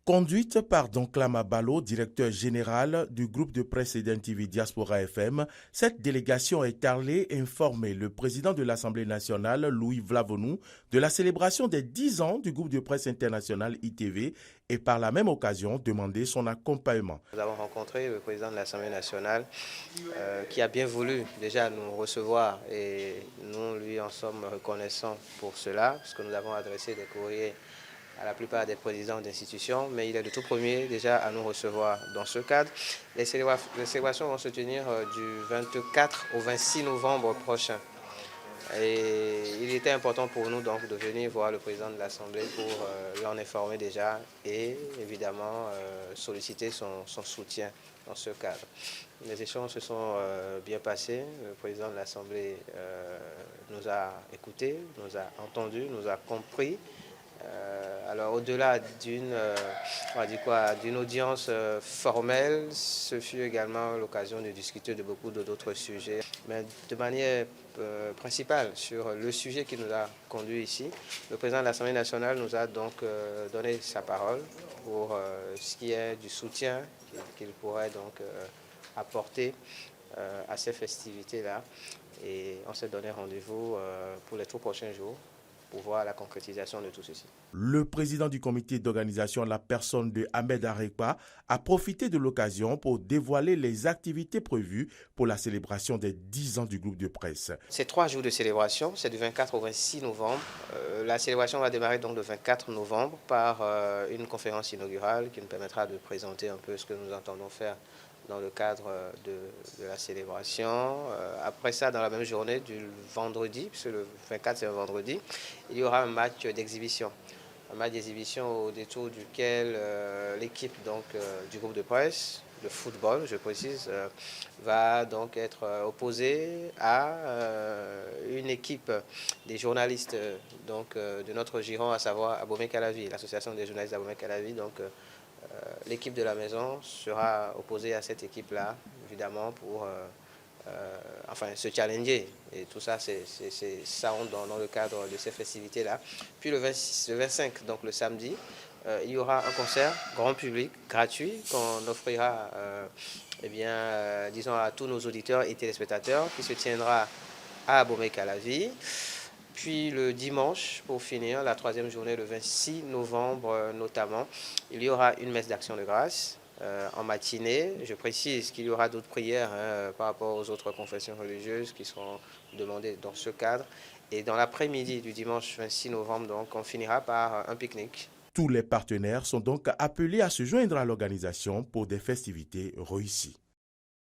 Conduite par Donklama Ballo, directeur général du groupe de presse Eden TV Diaspora FM, cette délégation est allée informer le président de l'Assemblée nationale, Louis Vlavonou, de la célébration des 10 ans du groupe de presse international ITV et par la même occasion demander son accompagnement. Nous avons rencontré le président de l'Assemblée nationale qui a bien voulu déjà nous recevoir et nous lui en sommes reconnaissants pour cela, puisque nous avons adressé des courriers à la plupart des présidents d'institutions, mais il est le tout premier déjà à nous recevoir dans ce cadre. Les célébrations vont se tenir du 24 au 26 novembre prochain. Et il était important pour nous donc de venir voir le président de l'Assemblée pour l'en informer déjà et évidemment solliciter son soutien dans ce cadre. Les échanges se sont bien passés. Le président de l'Assemblée nous a écoutés, nous a entendus, nous a compris. Alors au-delà d'une audience formelle, ce fut également l'occasion de discuter de beaucoup d'autres sujets, mais de manière principale sur le sujet qui nous a conduit ici. Le président de l'Assemblée nationale nous a donc donné sa parole pour ce qui est du soutien qu'il pourrait donc apporter à ces festivités-là. Et on s'est donné rendez-vous pour les 3 prochains jours pour voir la concrétisation de tout ceci. Le président du comité d'organisation, la personne de Ahmed Arekpa, a profité de l'occasion pour dévoiler les activités prévues pour la célébration des 10 ans du groupe de presse. C'est 3 jours de célébration, c'est du 24 au 26 novembre. La célébration va démarrer donc le 24 novembre par une conférence inaugurale qui nous permettra de présenter un peu ce que nous entendons faire dans le cadre de la célébration. Après ça, dans la même journée du vendredi, puisque le 24 c'est un vendredi, il y aura un match d'exhibition. Un match d'exhibition au détour duquel l'équipe du groupe de presse, de football, je précise, va donc être opposée à une équipe des journalistes de notre giron, à savoir Abomey Calavi, l'association des journalistes d'Abomey Calavi. L'équipe de la maison sera opposée à cette équipe-là, évidemment, pour se challenger. Et tout ça, ça rentre dans le cadre de ces festivités-là. Puis le 25, donc le samedi, il y aura un concert grand public, gratuit, qu'on offrira disons à tous nos auditeurs et téléspectateurs, qui se tiendra à Abomey Calavi. Puis le dimanche, pour finir, la 3e journée, le 26 novembre notamment, il y aura une messe d'action de grâce en matinée. Je précise qu'il y aura d'autres prières par rapport aux autres confessions religieuses qui seront demandées dans ce cadre. Et dans l'après-midi du dimanche 26 novembre, donc, on finira par un pique-nique. Tous les partenaires sont donc appelés à se joindre à l'organisation pour des festivités réussies.